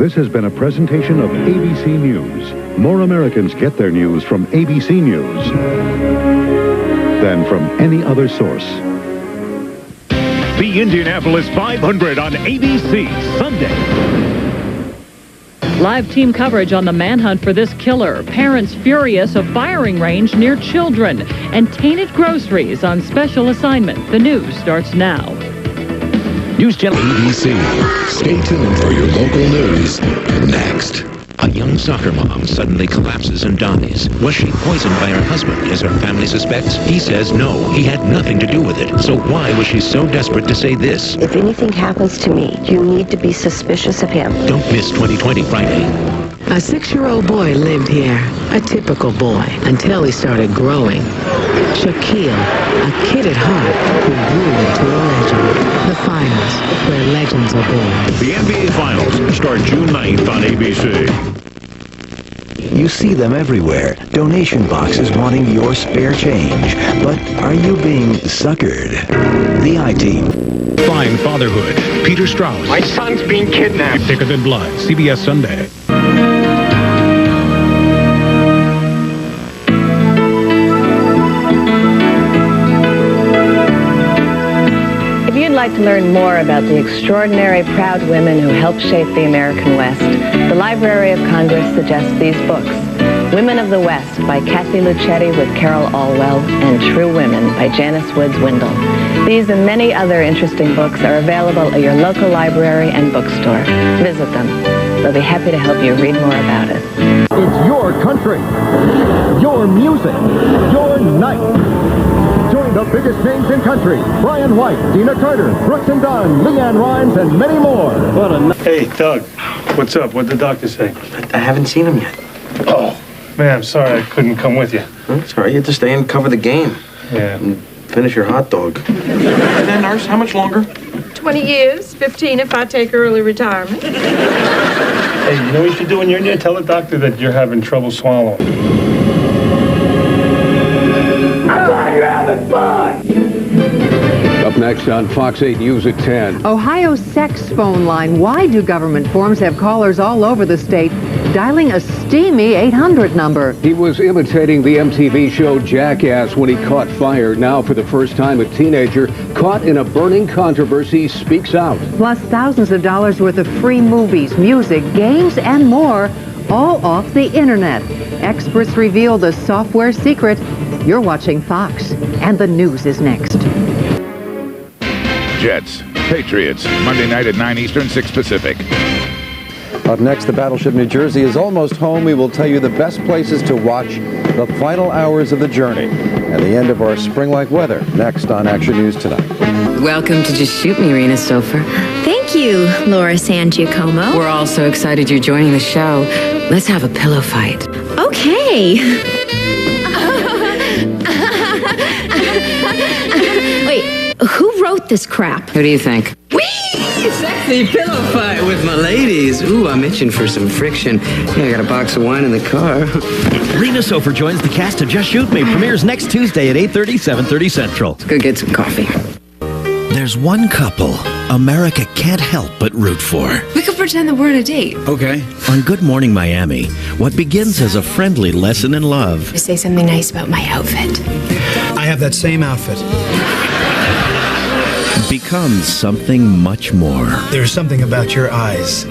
This has been a presentation of ABC News. More Americans get their news from ABC News than from any other source. The Indianapolis 500 on ABC Sunday. Live team coverage on the manhunt for this killer. Parents furious, a firing range near children. And tainted groceries on special assignment. The news starts now. News Channel ABC. Stay tuned for your local news next. A young soccer mom suddenly collapses and dies. Was she poisoned by her husband, as her family suspects? He says no, he had nothing to do with it. So why was she so desperate to say this? If anything happens to me, you need to be suspicious of him. Don't miss 2020 Friday. A 6-year-old boy lived here, a typical boy, until he started growing. Shaquille, a kid at heart who grew into a legend. The Finals, where legends are born. The NBA Finals start June 9th on ABC. You see them everywhere. Donation boxes wanting your spare change. But are you being suckered? The I-Team. Fine Fatherhood. Peter Strauss. My son's being kidnapped. Thicker Than Blood. CBS Sunday. If you'd like to learn more about the extraordinary, proud women who helped shape the American West, the Library of Congress suggests these books. Women of the West by Kathy Luchetti with Carol Alwell and True Women by Janice Woods Windle. These and many other interesting books are available at your local library and bookstore. Visit them. They'll be happy to help you read more about it. It's your country, your music, your night. Join the biggest names in country. Brian White, Dina Carter, Brooks and Dunn, Leanne Rimes, and many more. What a Hey, Doug. What's up? What'd the doctor say? I haven't seen him yet. Oh, man, I'm sorry I couldn't come with you. It's all right. You have to stay and cover the game. Yeah. And finish your hot dog. And then, nurse, how much longer? 20 years, 15 if I take early retirement. Hey, you know what you should do when you're in there? Tell the doctor that you're having trouble swallowing. I thought you were having fun. Up next on Fox 8 News at 10. Ohio sex phone line. Why do government forms have callers all over the state dialing a steamy 800 number? He was imitating the MTV show Jackass when he caught fire. Now, for the first time, a teenager caught in a burning controversy speaks out. Plus thousands of dollars worth of free movies, music, games, and more, all off the internet. Experts reveal the software secret. You're watching Fox, and the news is next. Jets. Patriots. Monday night at 9 Eastern, 6 Pacific. Up next, the battleship New Jersey is almost home. We will tell you the best places to watch the final hours of the journey and the end of our spring-like weather. Next on Action News Tonight. Welcome to Just Shoot Me, Rena Sofer. Thank you, Laura San Giacomo. We're all so excited you're joining the show. Let's have a pillow fight. Okay. Wait, who wrote this crap? Who do you think? Whee! Sexy pillow fight with my ladies. Ooh, I'm itching for some friction. Yeah, I got a box of wine in the car. Rena Sofer joins the cast of Just Shoot Me. Premieres next Tuesday at 8:30, 7:30 Central. Let's go get some coffee. There's one couple America can't help but root for. We could pretend that we're on a date. Okay. On Good Morning Miami, what begins as a friendly lesson in love Say something nice about my outfit. I have that same outfit. becomes something much more. There's something about your eyes.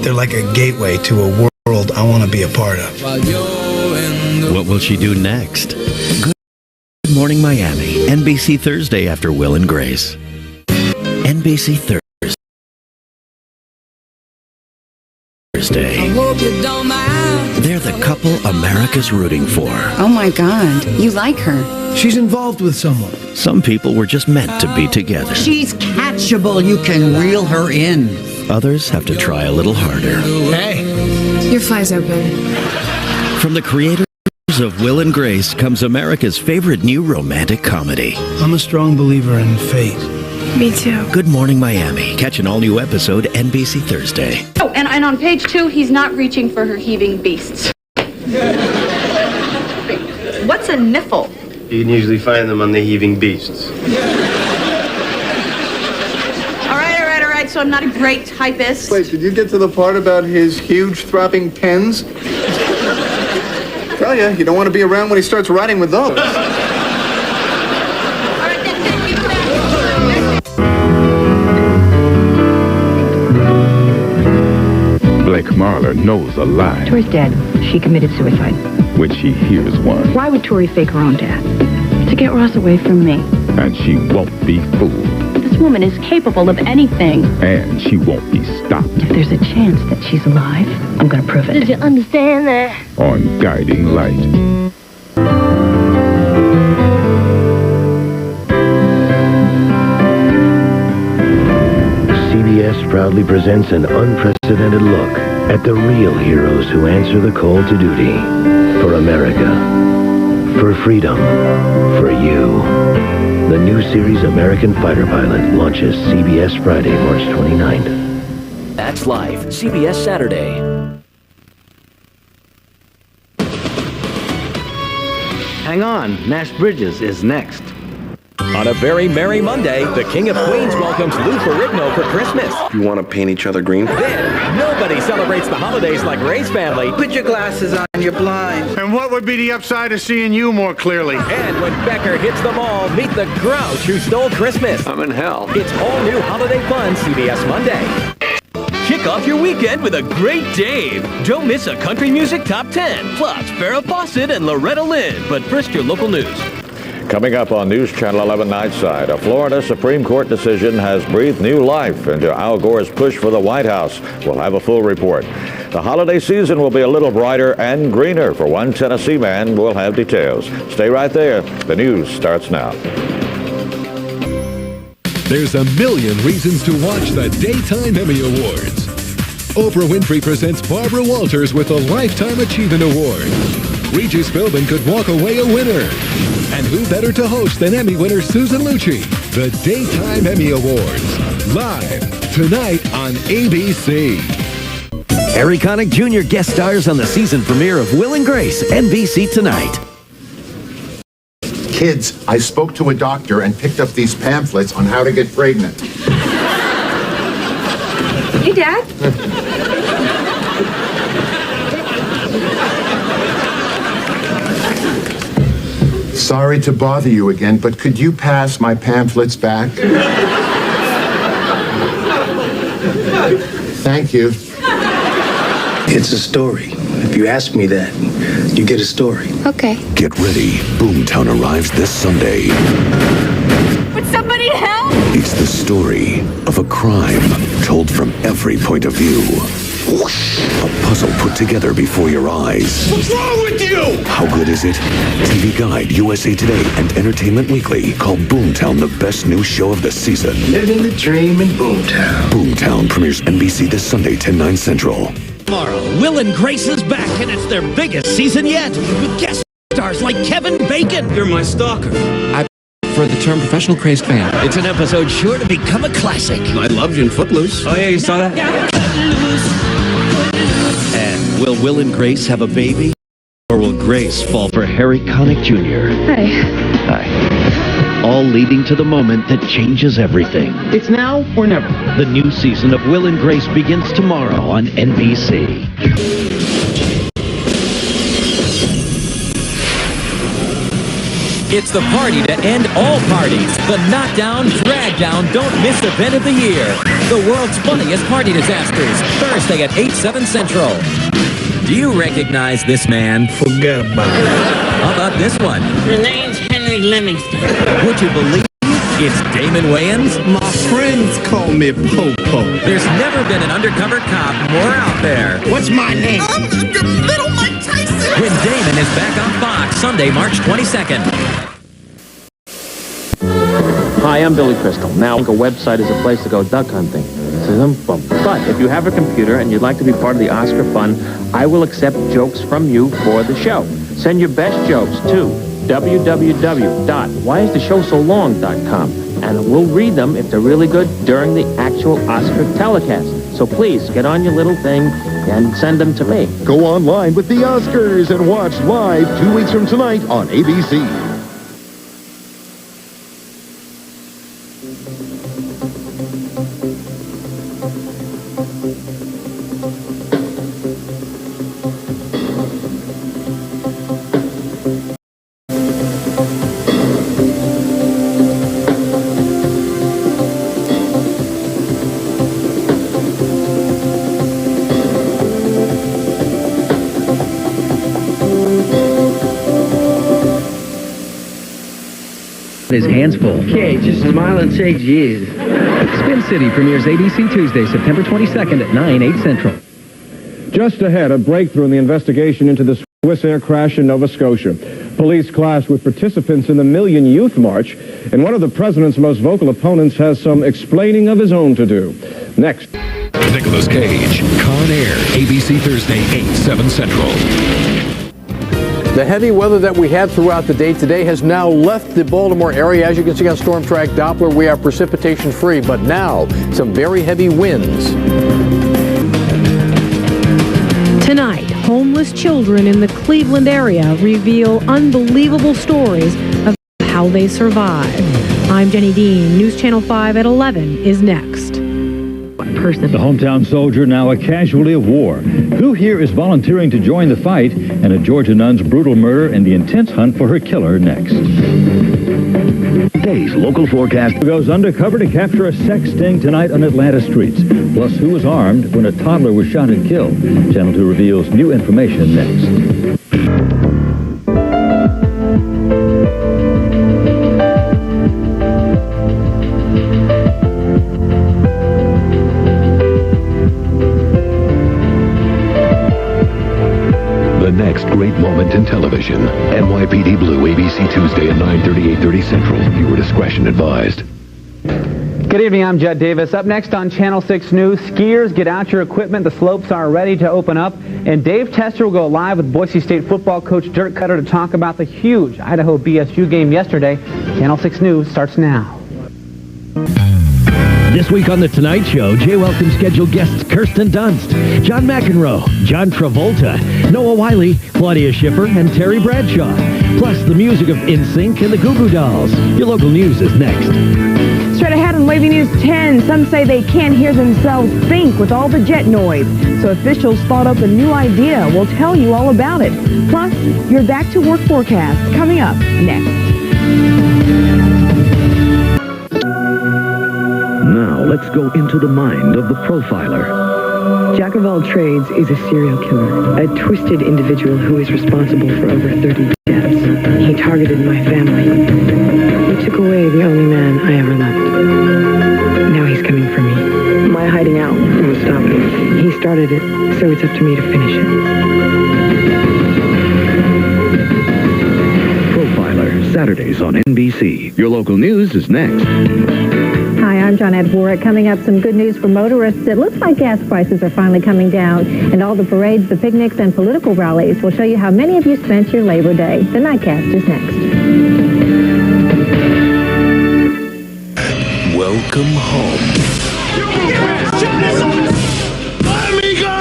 They're like a gateway to a world I want to be a part of. What will she do next? Good Morning Miami, NBC Thursday after Will and Grace. NBC Thursday. They're the couple America's rooting for. Oh my God, you like her. She's involved with someone. Some people were just meant to be together. She's catchable. You can reel her in. Others have to try a little harder. Hey. Your fly's open. From the creators of Will and Grace comes America's favorite new romantic comedy. I'm a strong believer in fate. Me too. Good Morning Miami. Catch an all-new episode NBC Thursday. Oh, and on page 2, he's not reaching for her heaving beasts. What's a niffle? You can usually find them on the heaving beasts. All right. So I'm not a great typist. Wait, did you get to the part about his huge throbbing pens? Tell ya, you don't want to be around when he starts writing with those. Blake Marler knows a lie Tori's dead. She committed suicide. when she hears one, Why would Tori fake her own death? To get Ross away from me. and she won't be fooled, This woman is capable of anything. and she won't be stopped If there's a chance that she's alive, I'm gonna prove it. Did you understand that? on Guiding Light. CBS proudly presents an unprecedented look at the real heroes who answer the call to duty for America, for freedom, for you. The new series American Fighter Pilot launches CBS Friday, March 29th. That's live, CBS Saturday. Hang on, Nash Bridges is next. On a very merry Monday, the King of Queens welcomes Lou Ferrigno for Christmas. You want to paint each other green? Then, nobody celebrates the holidays like Ray's family. Put your glasses on, you're blind. And what would be the upside of seeing you more clearly? And when Becker hits the mall, meet the Grouch who stole Christmas. I'm in hell. It's all new holiday fun, CBS Monday. Kick off your weekend with a great Dave. Don't miss a country music top 10, plus Farrah Fawcett and Loretta Lynn. But first, your local news. Coming up on News Channel 11 Nightside, a Florida Supreme Court decision has breathed new life into Al Gore's push for the White House. We'll have a full report. The holiday season will be a little brighter and greener. For one Tennessee man, we'll have details. Stay right there. The news starts now. There's a million reasons to watch the Daytime Emmy Awards. Oprah Winfrey presents Barbara Walters with a Lifetime Achievement Award. Regis Philbin could walk away a winner. And who better to host than Emmy winner Susan Lucci? The Daytime Emmy Awards. Live tonight on ABC. Harry Connick Jr. guest stars on the season premiere of Will and Grace, NBC tonight. Kids, I spoke to a doctor and picked up these pamphlets on how to get pregnant. Hey, Dad. Sorry to bother you again, but could you pass my pamphlets back? Thank you. It's a story. If you ask me that, you get a story. Okay. Get ready. Boomtown arrives this Sunday. Would somebody help? It's the story of a crime told from every point of view. A puzzle put together before your eyes. What's wrong with you? How good is it? TV Guide, USA Today, and Entertainment Weekly call Boomtown the best new show of the season. Living the dream in Boomtown. Boomtown premieres NBC this Sunday, 10/9 Central. Tomorrow, Will and Grace is back, and it's their biggest season yet, with guest stars like Kevin Bacon. You're my stalker. I prefer the term professional crazed fan. It's an episode sure to become a classic. I loved you in Footloose. Oh, yeah, you saw that? And will Will and Grace have a baby? Or will Grace fall for Harry Connick Jr.? Hi. All leading to the moment that changes everything. It's now or never. The new season of Will and Grace begins tomorrow on NBC. It's the party to end all parties. The Knockdown, Dragdown, Don't Miss event of the year. The world's funniest party disasters. Thursday at 8/7 Central. Do you recognize this man? Forget about it. How about this one? Your name's Henry Livingston. Would you believe it's Damon Wayans? My friends call me Popo. There's never been an undercover cop more out there. What's my name? I'm Little Mike Tyson. When Damon is back on Fox, Sunday, March 22nd. Hi, I'm Billy Crystal. Now, a website is a place to go duck hunting. But if you have a computer and you'd like to be part of the Oscar fund, I will accept jokes from you for the show. Send your best jokes to www.whyistheshowsolong.com, and we'll read them if they're really good during the actual Oscar telecast. So please, get on your little thing and send them to me. Go online with the Oscars and watch live 2 weeks from tonight on ABC. his hands full. Okay, just smile and say jeez. Spin City premieres ABC Tuesday, September 22nd at 9, 8 Central. Just ahead, a breakthrough in the investigation into the Swiss Air crash in Nova Scotia. Police clashed with participants in the Million Youth March, and one of the president's most vocal opponents has some explaining of his own to do. Next. Nicolas Cage, Con Air, ABC Thursday, 8, 7 Central. The heavy weather that we had throughout the day today has now left the Baltimore area. As you can see on Storm Track Doppler, we are precipitation free, but now some very heavy winds. Tonight, homeless children in the Cleveland area reveal unbelievable stories of how they survive. I'm Jenny Dean. News Channel 5 at 11 is next. The hometown soldier, now a casualty of war. Who here is volunteering to join the fight? And a Georgia nun's brutal murder and the intense hunt for her killer next. Today's local forecast goes undercover to capture a sex sting tonight on Atlanta streets. Plus, who was armed when a toddler was shot and killed? Channel 2 reveals new information next. Next great moment in television. NYPD Blue, ABC Tuesday at 9:30, 8:30 Central. Viewer discretion advised. Good evening, I'm Judd Davis. Up next on Channel 6 News, skiers, get out your equipment. The slopes are ready to open up. And Dave Tester will go live with Boise State football coach Dirk Cutter to talk about the huge Idaho BSU game yesterday. Channel 6 News starts now. This week on The Tonight Show, Jay welcome scheduled guests Kirsten Dunst, John McEnroe, John Travolta, Noah Wiley, Claudia Schiffer, and Terry Bradshaw. Plus the music of NSYNC and the Goo Goo Dolls. Your local news is next. Straight ahead on Wavy News 10, some say they can't hear themselves think with all the jet noise. So officials thought up a new idea. We'll tell you all about it. Plus, your back to work forecast coming up next. Now, let's go into the mind of the profiler. Jack of all trades is a serial killer, a twisted individual who is responsible for over 30 deaths. He targeted my family. He took away the only man I ever loved. Now he's coming for me. My hiding out will stop him. He started it, so it's up to me to finish it. Profiler, Saturdays on NBC. Your local news is next. Hi, I'm John Edward. Coming up, some good news for motorists. It looks like gas prices are finally coming down, and all the parades, the picnics, and political rallies will show you how many of you spent your Labor Day. The Nightcast is next. Welcome home. Let me go!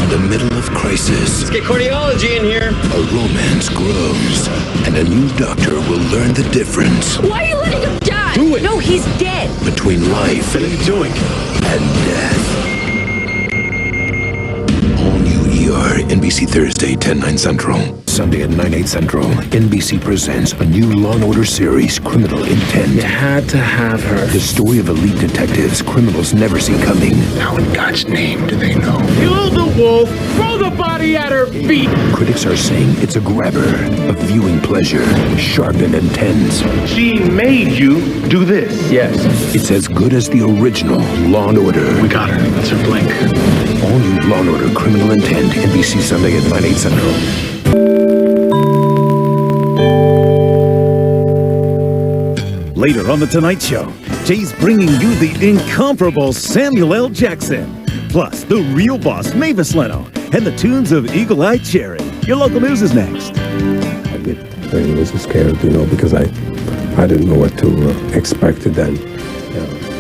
In the middle of crisis, Let's get cardiology in here. a romance grows, and a new doctor will learn the difference Why are you letting him die? Do it. No, he's dead. between life What are you doing? and death. All new ER, NBC Thursday, 10/9 Central. Sunday at 9/8 Central. NBC presents a new Law & Order series, Criminal Intent. You had to have her. The story of elite detectives criminals never see coming. How in God's name do they know? Kill the wolf. Throw the body at her feet. Critics are saying it's a grabber, a viewing pleasure, sharp and intense. She made you do this. Yes. It's as good as the original Law & Order. We got her. That's her blink. All new Law & Order Criminal Intent, NBC Sunday at 9/8 Central. Later on The Tonight Show, Jay's bringing you the incomparable Samuel L. Jackson, plus the real boss Mavis Leno, and the tunes of Eagle Eye Cherry. Your local news is next. I was scared, because I didn't know what to expect then.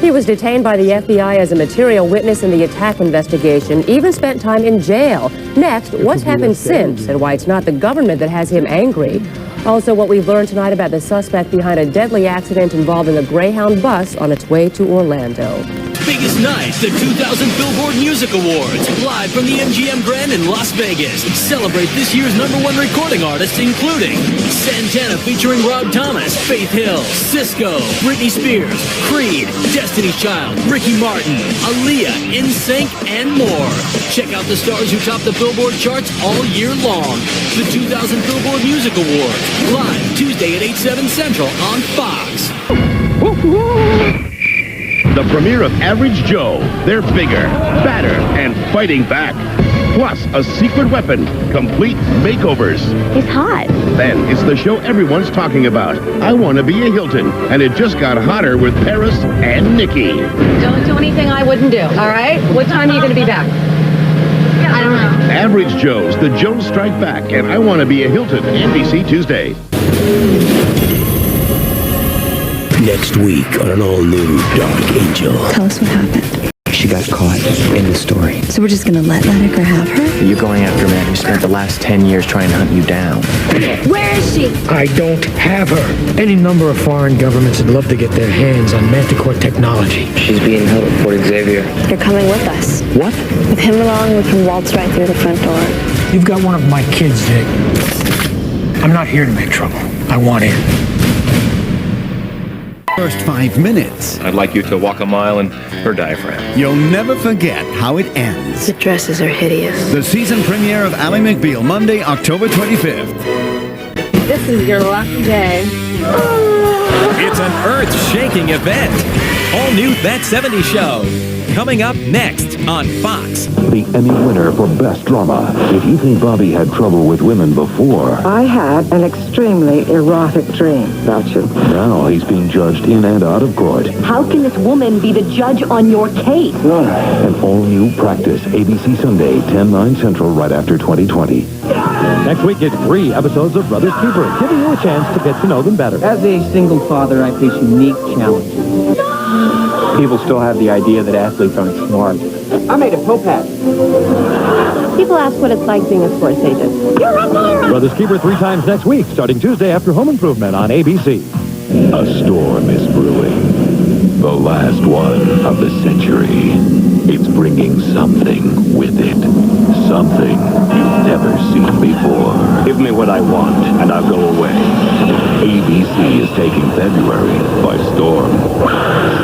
He was detained by the FBI as a material witness in the attack investigation, even spent time in jail. Next, what's happened since and why it's not the government that has him angry. Also, what we've learned tonight about the suspect behind a deadly accident involving a Greyhound bus on its way to Orlando. biggest night, the 2000 Billboard Music Awards, live from the MGM Grand in Las Vegas. Celebrate this year's #1 recording artists, including Santana featuring Rob Thomas, Faith Hill, Sisqó, Britney Spears, Creed, Destiny's Child, Ricky Martin, Aaliyah, NSYNC, and more. Check out the stars who top the Billboard charts all year long. The 2000 Billboard Music Awards, live Tuesday at 8/7 Central on Fox. The premiere of Average Joe. They're bigger, badder, and fighting back. Plus, a secret weapon, complete makeovers. He's hot. Then, it's the show everyone's talking about. I Want to Be a Hilton. And it just got hotter with Paris and Nikki. Don't do anything I wouldn't do, all right? What time are you going to be back? I don't know. Average Joe's The Joes Strike Back and I Want to Be a Hilton. NBC Tuesday. Next week on an all-new Dark Angel. Tell us what happened. She got caught in the story. So we're just gonna let Lenniker have her? You're going after a man who spent the last 10 years trying to hunt you down. Where is she? I don't have her. Any number of foreign governments would love to get their hands on Manticore technology. She's being held at Fort Xavier. You're coming with us. What? With him along, we can waltz right through the front door. You've got one of my kids, Dick. I'm not here to make trouble. I want in. First 5 minutes. I'd like you to walk a mile in her diaphragm. You'll never forget how it ends. The dresses are hideous. The season premiere of Ally McBeal, Monday, October 25th. This is your lucky day. It's an earth-shaking event. All new That 70s Show. Coming up next on Fox. The Emmy winner for Best Drama. If you think Bobby had trouble with women before, I had an extremely erotic dream about you. now he's being judged in and out of court. How can this woman be the judge on your case? An all-new Practice, ABC Sunday, 10/9 Central, right after 2020. Next week, it's 3 episodes of Brothers Keeper, giving you a chance to get to know them better. As a single father, I face unique challenges. People still have the idea that athletes aren't smart. I made a topaz. People ask what it's like being a sports agent. You're a liar! Brothers Keeper 3 times next week, starting Tuesday after Home Improvement on ABC. A storm is brewing. The last one of the century. It's bringing something with it. Something you've never seen before. Give me what I want, and I'll go away. ABC is taking February by storm.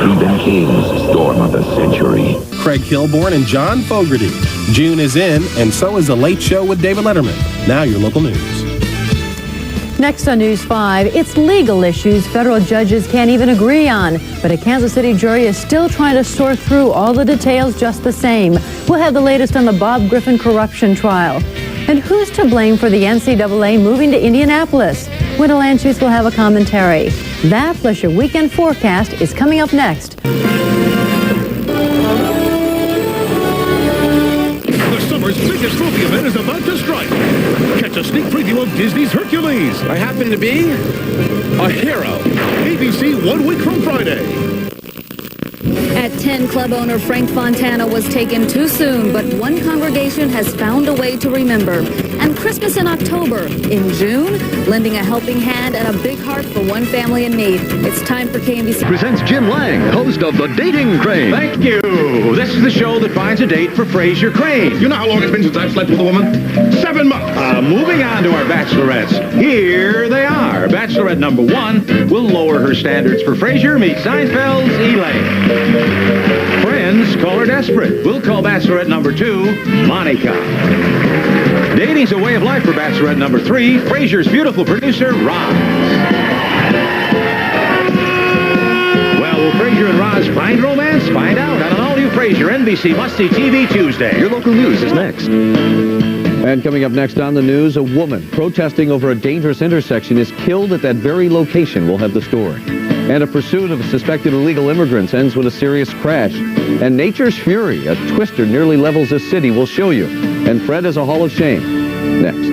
Stephen King's Storm of the Century. Craig Kilborn and John Fogerty. June is in, and so is The Late Show with David Letterman. Now your local news. Next on News 5, it's legal issues federal judges can't even agree on, but a Kansas City jury is still trying to sort through all the details just the same. We'll have the latest on the Bob Griffin corruption trial. And who's to blame for the NCAA moving to Indianapolis? Wendell Anschutz will have a commentary. That plus your weekend forecast is coming up next. The summer's biggest movie event is about to strike. Catch a sneak preview of Disney's Hercules. I happen to be a hero. ABC 1 week from Friday. At 10, club owner Frank Fontana was taken too soon, but one congregation has found a way to remember. And Christmas in October. In June, lending a helping hand and a big heart for one family in need. It's time for KNBC. Presents Jim Lang, host of The Dating Crane. Thank you. This is the show that finds a date for Fraser Crane. You know how long it's been since I've slept with a woman? 7 months. Moving on to our bachelorettes. Here they are. Bachelorette number 1 will lower her standards for Fraser. Meet Seinfeld's Elaine. Friends call her desperate. We'll call Bachelorette number 2 Monica. Dating's a way of life for Bachelorette number 3, Frasier's beautiful producer, Roz. Well, will Frasier and Roz find romance? Find out on an all-new Frasier NBC Must-See TV Tuesday. Your local news is next. And coming up next on the news, a woman protesting over a dangerous intersection is killed at that very location. We'll have the story. And a pursuit of suspected illegal immigrants ends with a serious crash. And nature's fury, a twister nearly levels a city. We'll show you. And Fred has a Hall of Shame. Next.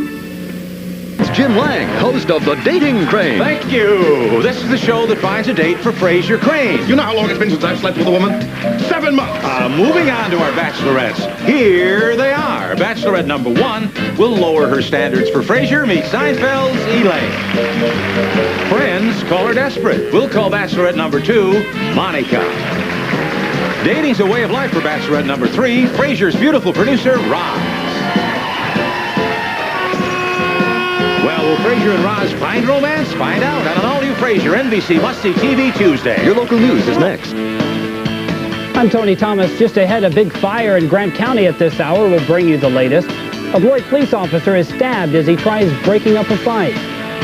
It's Jim Lang, host of The Dating Crane. Thank you. This is the show that finds a date for Fraser Crane. You know how long it's been since I've slept with a woman? 7 months. Moving on to our bachelorettes. Here they are. Bachelorette number 1 will lower her standards for Fraser. Meet Seinfeld's Elaine. Friends call her desperate. We'll call Bachelorette number 2 Monica. Dating's a way of life for Bachelorette number 3, Frasier's beautiful producer, Roz. Well, will Frasier and Roz find romance? Find out on an all-new Frasier NBC must-see TV Tuesday. Your local news is next. I'm Tony Thomas. Just ahead, a big fire in Grant County at this hour will bring you the latest. A Beloit police officer is stabbed as he tries breaking up a fight.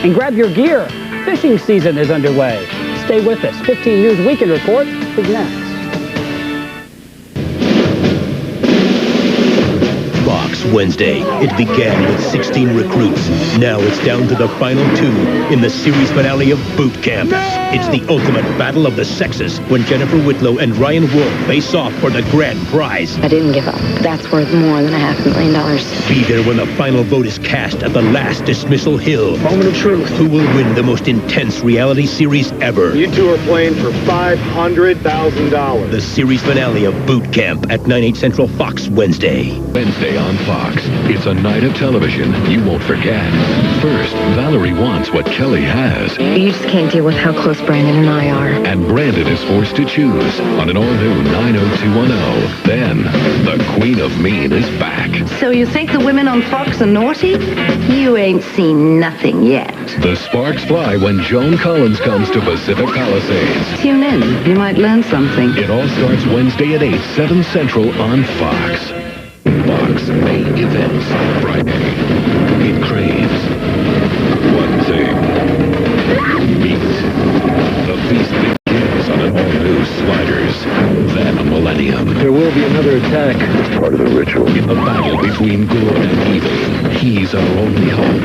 And grab your gear. Fishing season is underway. Stay with us. 15 News Weekend Report is next. Fox Wednesday. It began with 16 recruits. Now it's down to the final 2 in the series finale of Boot Camp. It's the ultimate battle of the sexes when Jennifer Whitlow and Ryan Wolf face off for the grand prize. I didn't give up. That's worth more than $500,000. Be there when the final vote is cast at the last Dismissal Hill. Moment of truth. Who will win the most intense reality series ever? You two are playing for $500,000. The series finale of Boot Camp at 9/8 Central Fox Wednesday. Wednesday on Fox. It's a night of television you won't forget. First, Valerie wants what Kelly has. You just can't deal with how close Brandon and I are. And Brandon is forced to choose on an all-new 90210. Then, the Queen of Mean is back. So you think the women on Fox are naughty? You ain't seen nothing yet. The sparks fly when Joan Collins comes to Pacific Palisades. Tune in. You might learn something. It all starts Wednesday at 8, 7 Central on Fox. Fox May Events Friday. It craves one thing. Meat. The feast begins on an all-new Sliders. Then a millennium. There will be another attack. It's part of the ritual. In the battle between good and evil, he's our only hope.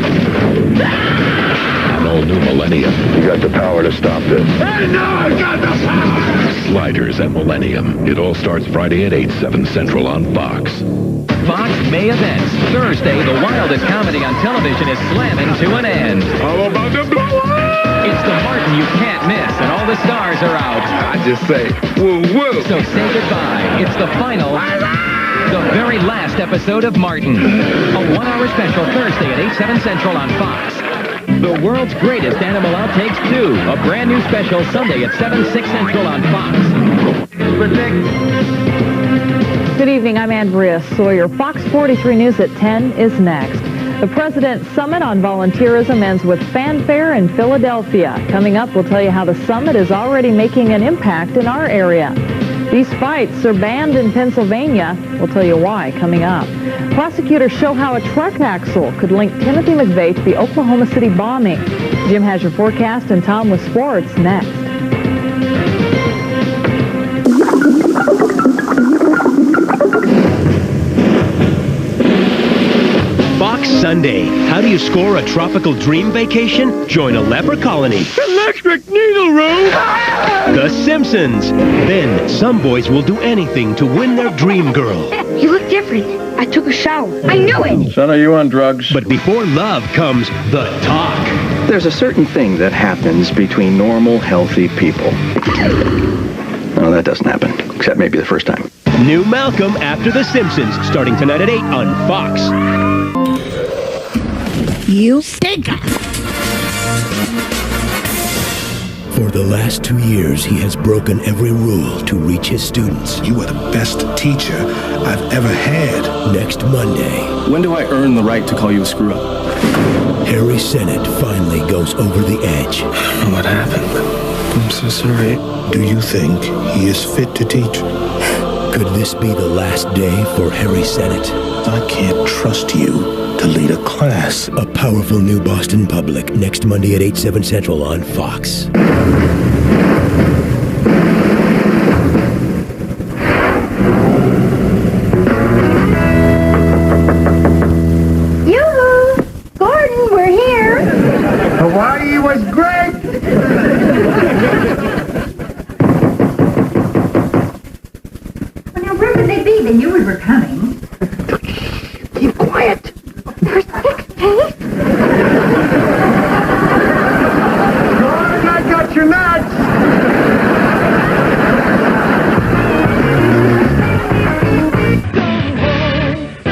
An all-new millennium. You got the power to stop this. I know I got the power! Sliders and Millennium. It all starts Friday at 8, 7 Central on Fox. Fox May Events. Thursday, the wildest comedy on television is slamming to an end. I'm about to blow up! It's the Martin you can't miss, and all the stars are out. I just say, woo woo! So say goodbye. It's the final, the very last episode of Martin. A 1-hour special Thursday at 8, 7 Central on Fox. The world's greatest animal outtakes 2. A brand new special Sunday at 7, 6 Central on Fox. Good evening, I'm Andrea Sawyer. Fox 43 News at 10 is next. The President's Summit on Volunteerism ends with fanfare in Philadelphia. Coming up, we'll tell you how the summit is already making an impact in our area. These fights are banned in Pennsylvania. We'll tell you why coming up. Prosecutors show how a truck axle could link Timothy McVeigh to the Oklahoma City bombing. Jim has your forecast and Tom with sports next. Fox Sunday. How do you score a tropical dream vacation? Join a leper colony. Electric needle room! The Simpsons. Then some boys will do anything to win their dream girl. You look different. I took a shower. I knew it. Son, are you on drugs? But before love comes the talk. There's a certain thing that happens between normal, healthy people. No, that doesn't happen, except maybe the first time. New Malcolm after The Simpsons, starting tonight at 8 on Fox. You stink. For the last 2 years, he has broken every rule to reach his students. You are the best teacher I've ever had. Next Monday. When do I earn the right to call you a screw-up? Harry Sennett finally goes over the edge. What happened? I'm so sorry. Do you think he is fit to teach? Could this be the last day for Harry Sennett? I can't trust you to lead a class. A powerful new Boston Public, next Monday at 8, 7 Central on Fox. Yoo-hoo! Gordon, we're here. Hawaii was great! Well, now, where would they be? They knew we were coming. Keep quiet. There's six, Dave. Gordon, I got your nuts!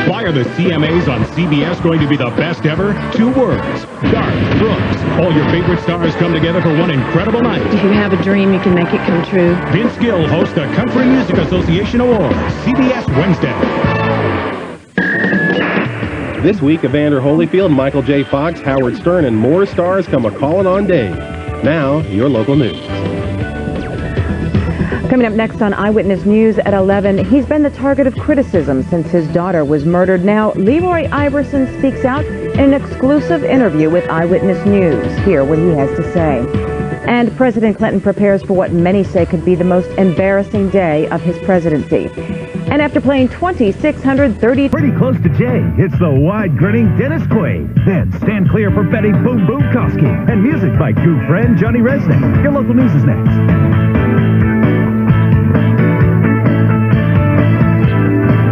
Why are the CMAs on CBS going to be the best ever? 2 words. Garth Brooks. All your favorite stars come together for one incredible night. If you have a dream, you can make it come true. Vince Gill hosts the Country Music Association Awards, CBS Wednesday. This week, Evander Holyfield, Michael J. Fox, Howard Stern, and more stars come a-calling on Dave. Now, your local news. Coming up next on Eyewitness News at 11, he's been the target of criticism since his daughter was murdered. Now, Leroy Iverson speaks out in an exclusive interview with Eyewitness News. Hear what he has to say. And President Clinton prepares for what many say could be the most embarrassing day of his presidency. And after playing 2,630... Pretty close to Jay, it's the wide-grinning Dennis Quaid. Then stand clear for Betty Boom Boom Kosky. And music by good friend Johnny Resnick. Your local news is next.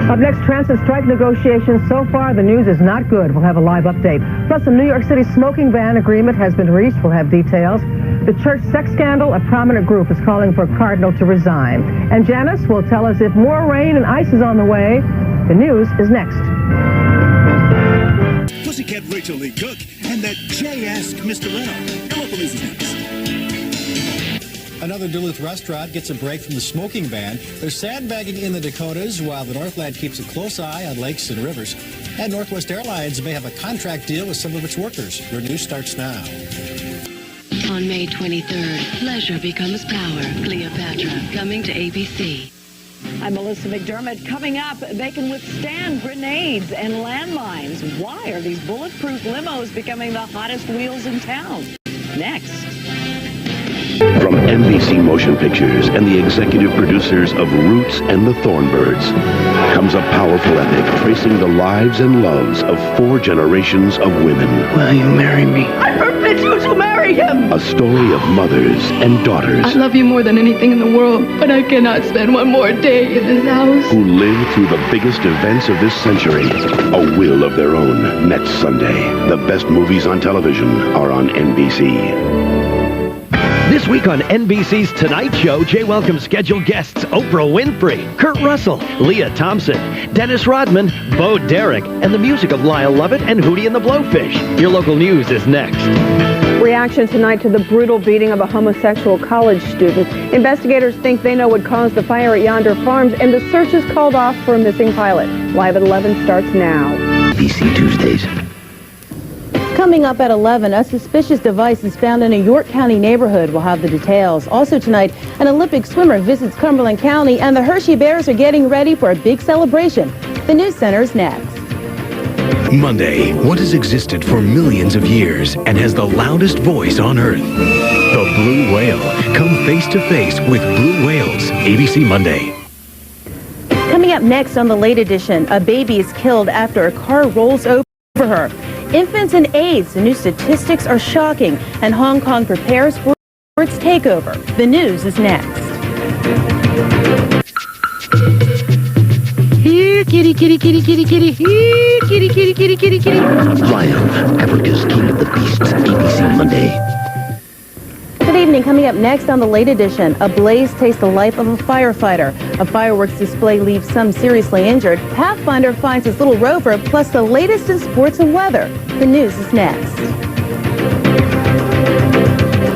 Up next, transit strike negotiations. So far, the news is not good. We'll have a live update. Plus, the New York City smoking ban agreement has been reached. We'll have details. The church sex scandal, a prominent group is calling for a cardinal to resign. And Janice will tell us if more rain and ice is on the way. The news is next. Pussycat Rachel Lee Cook and that J-esque Mr. Leno. Your local news is next. Another Duluth restaurant gets a break from the smoking ban. They're sandbagging in the Dakotas while the Northland keeps a close eye on lakes and rivers. And Northwest Airlines may have a contract deal with some of its workers. Your news starts now. On May 23rd, pleasure becomes power. Cleopatra, coming to ABC. I'm Melissa McDermott. Coming up, they can withstand grenades and landmines. Why are these bulletproof limos becoming the hottest wheels in town? Next. From NBC Motion Pictures and the executive producers of Roots and the Thornbirds comes a powerful epic tracing the lives and loves of 4 generations of women. Will you marry me? I forbid you to marry him! A story of mothers and daughters. I love you more than anything in the world, but I cannot spend one more day in this house. Who live through the biggest events of this century. A will of their own next Sunday. The best movies on television are on NBC. This week on NBC's Tonight Show, Jay welcomes scheduled guests Oprah Winfrey, Kurt Russell, Leah Thompson, Dennis Rodman, Bo Derek, and the music of Lyle Lovett and Hootie and the Blowfish. Your local news is next. Reaction tonight to the brutal beating of a homosexual college student. Investigators think they know what caused the fire at Yonder Farms, and the search is called off for a missing pilot. Live at 11 starts now. ABC Tuesdays. Coming up at 11, a suspicious device is found in a York County neighborhood. We'll have the details. Also tonight, an Olympic swimmer visits Cumberland County, and the Hershey Bears are getting ready for a big celebration. The News Center is next. Monday, what has existed for millions of years and has the loudest voice on Earth? The blue whale. Come face to face with blue whales. ABC Monday. Coming up next on the late edition, a baby is killed after a car rolls over her. Infants and AIDS, the new statistics are shocking, and Hong Kong prepares for its takeover. The news is next. Here, kitty, kitty, kitty, kitty, kitty. Here, kitty, kitty, kitty, kitty, kitty. Lion, Africa's King of the Beasts. ABC Monday. Good evening. Coming up next on the late edition, a blaze takes the life of a firefighter. A fireworks display leaves some seriously injured. Pathfinder finds his little rover, plus the latest in sports and weather. The news is next.